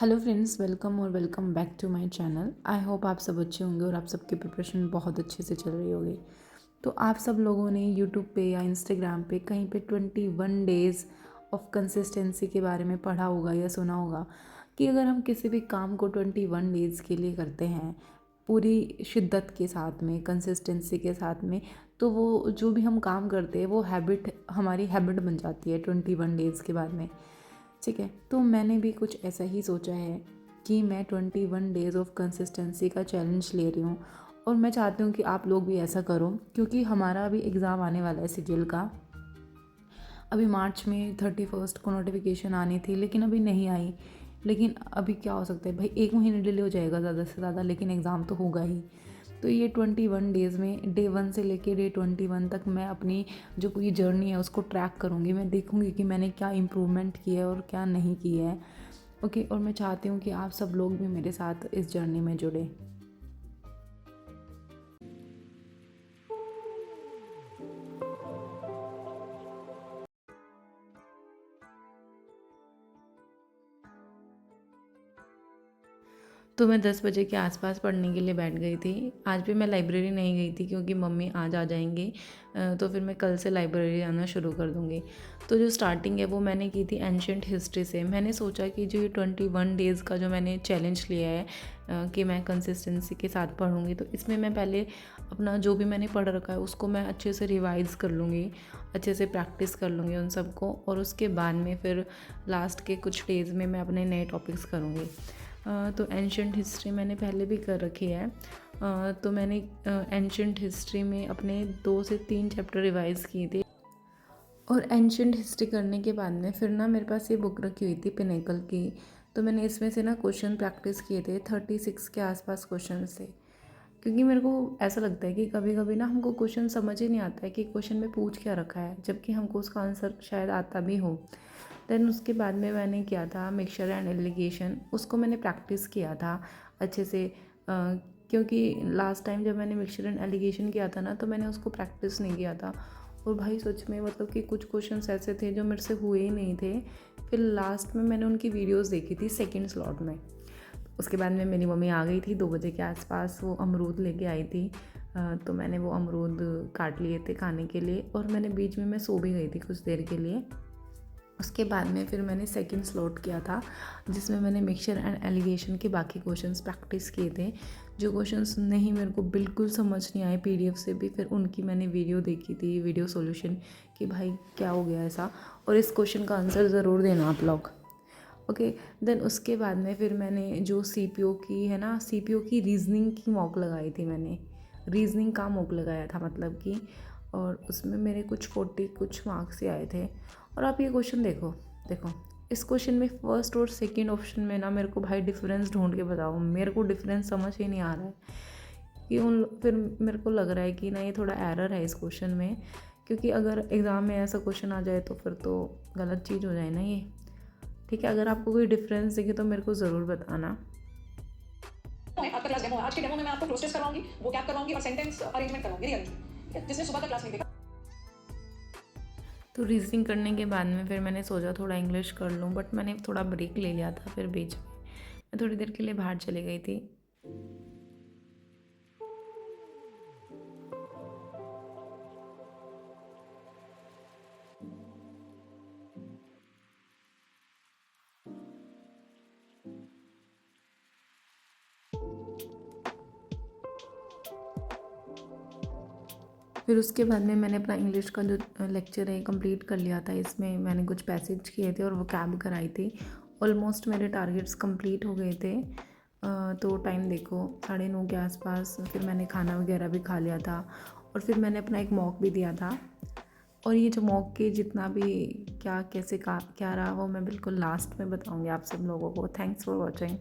Hello friends, welcome और welcome back to my channel. I hope आप सब अच्छे होंगे और आप सबकी प्रिपरेशन बहुत अच्छे से चल रही होगी। तो आप सब लोगों ने यूट्यूब पे या इंस्टाग्राम पे कहीं पे 21 डेज़ ऑफ कंसिस्टेंसी के बारे में पढ़ा होगा या सुना होगा कि अगर हम किसी भी काम को 21 डेज़ के लिए करते हैं पूरी शिद्दत के साथ में, कंसिस्टेंसी के साथ में, तो वो जो भी हम काम करते हैं वो हैबिट हमारी हैबिट बन जाती है 21 डेज़ के बाद में। ठीक है, तो मैंने भी कुछ ऐसा ही सोचा है कि मैं 21 डेज़ ऑफ कंसिस्टेंसी का चैलेंज ले रही हूँ और मैं चाहती हूँ कि आप लोग भी ऐसा करो, क्योंकि हमारा अभी एग्ज़ाम आने वाला है सिविल का। अभी मार्च में 31 को नोटिफिकेशन आनी थी लेकिन अभी नहीं आई। लेकिन अभी क्या हो सकता है भाई, 1 महीने डिले हो जाएगा ज़्यादा से ज़्यादा, लेकिन एग्ज़ाम तो होगा ही। तो ये 21 डेज़ में डे 1 से लेके डे 21 तक मैं अपनी जो पूरी जर्नी है उसको ट्रैक करूँगी। मैं देखूँगी कि मैंने क्या इम्प्रूवमेंट किया है और क्या नहीं किया है। ओके, और मैं चाहती हूँ कि आप सब लोग भी मेरे साथ इस जर्नी में जुड़े। तो मैं 10 बजे के आसपास पढ़ने के लिए बैठ गई थी। आज भी मैं लाइब्रेरी नहीं गई थी क्योंकि मम्मी आज आ जाएँगी, तो फिर मैं कल से लाइब्रेरी आना शुरू कर दूँगी। तो जो स्टार्टिंग है वो मैंने की थी एंशिएंट हिस्ट्री से। मैंने सोचा कि जो ये 21 डेज़ का जो मैंने चैलेंज लिया है कि मैं कंसिस्टेंसी के साथ पढ़ूँगी, तो इसमें मैं पहले अपना जो भी मैंने पढ़ रखा है उसको मैं अच्छे से रिवाइज़ कर लूँगी, अच्छे से प्रैक्टिस कर लूँगी उन सबको, और उसके बाद में फिर लास्ट के कुछ डेज़ में मैं अपने नए टॉपिक्स करूँगी। तो एंशिएंट हिस्ट्री मैंने पहले भी कर रखी है। तो मैंने एंशिएंट हिस्ट्री में अपने 2 से 3 चैप्टर रिवाइज़ किए थे। और एंशिएंट हिस्ट्री करने के बाद में फिर ना मेरे पास ये बुक रखी हुई थी पिनेकल की। तो मैंने इसमें से ना क्वेश्चन प्रैक्टिस किए थे, 36 के आसपास क्वेश्चन थे। क्योंकि मेरे को ऐसा लगता है कि कभी कभी ना हमको क्वेश्चन समझ ही नहीं आता है कि क्वेश्चन में पूछ क्या रखा है, जबकि हमको उसका आंसर शायद आता भी हो। देन उसके बाद में मैंने किया था मिक्सचर एंड एलिगेशन, उसको मैंने प्रैक्टिस किया था अच्छे से। क्योंकि लास्ट टाइम जब मैंने मिक्सचर एंड एलिगेशन किया था ना, तो मैंने उसको प्रैक्टिस नहीं किया था। और भाई सच में मतलब कि कुछ क्वेश्चंस ऐसे थे जो मेरे से हुए ही नहीं थे। फिर लास्ट में मैंने उनकी वीडियोस देखी थी सेकंड स्लॉट में। उसके बाद में मेरी मम्मी आ गई थी 2 बजे के आसपास, वो अमरूद लेके आई थी। तो मैंने वो अमरूद काट लिए थे खाने के लिए, और मैंने बीच में मैं सो भी गई थी कुछ देर के लिए। उसके बाद में फिर मैंने सेकंड स्लॉट किया था जिसमें मैंने मिक्सचर एंड एलिगेशन के बाकी क्वेश्चंस प्रैक्टिस किए थे। जो क्वेश्चंस नहीं मेरे को बिल्कुल समझ नहीं आए पीडीएफ से भी, फिर उनकी मैंने वीडियो देखी थी, वीडियो सॉल्यूशन, कि भाई क्या हो गया ऐसा, और इस क्वेश्चन का आंसर ज़रूर देना आप लोग। ओके, देन उसके बाद में फिर मैंने जो सीपीओ की है ना, सीपीओ की रीजनिंग की मॉक लगाई थी। मैंने रीजनिंग का मॉक लगाया था मतलब कि, और उसमें मेरे कुछ 40 कुछ मार्क्स ही आए थे। और आप ये क्वेश्चन देखो देखो, इस क्वेश्चन में फर्स्ट और सेकंड ऑप्शन में ना मेरे को भाई डिफरेंस ढूंढ के बताओ। मेरे को डिफरेंस समझ ही नहीं आ रहा है कि उन, फिर मेरे को लग रहा है कि ना ये थोड़ा एरर है इस क्वेश्चन में, क्योंकि अगर एग्ज़ाम में ऐसा क्वेश्चन आ जाए तो फिर तो गलत चीज़ हो जाए ना ये। ठीक है, अगर आपको कोई डिफरेंस दिखे तो मेरे को ज़रूर बताना। आपका क्लास डेमो है। आज के डेमो में मैं आपको प्रोसेस करवाऊंगी, वो कैप करवाऊंगी और सेंटेंस अरेंजमेंट करवाऊंगी, रीअरेंजमेंट। जिसने सुबह का क्लास नहीं देखा। तो रीजनिंग करने के बाद में फिर मैंने सोचा थोड़ा इंग्लिश कर लूँ, बट मैंने थोड़ा ब्रेक ले लिया था। फिर बीच में मैं थोड़ी देर के लिए बाहर चली गई थी। फिर उसके बाद में मैंने अपना इंग्लिश का जो लेक्चर है कंप्लीट कर लिया था। इसमें मैंने कुछ पैसेज किए थे और वो कैब कराई थी। ऑलमोस्ट मेरे टारगेट्स कंप्लीट हो गए थे। तो टाइम देखो 9:30 के आसपास फिर मैंने खाना वगैरह भी खा लिया था, और फिर मैंने अपना एक मॉक भी दिया था। और ये जो मॉक के जितना भी क्या कैसे क्या रहा वो मैं बिल्कुल लास्ट में बताऊँगी आप सब लोगों को। Thanks for watching.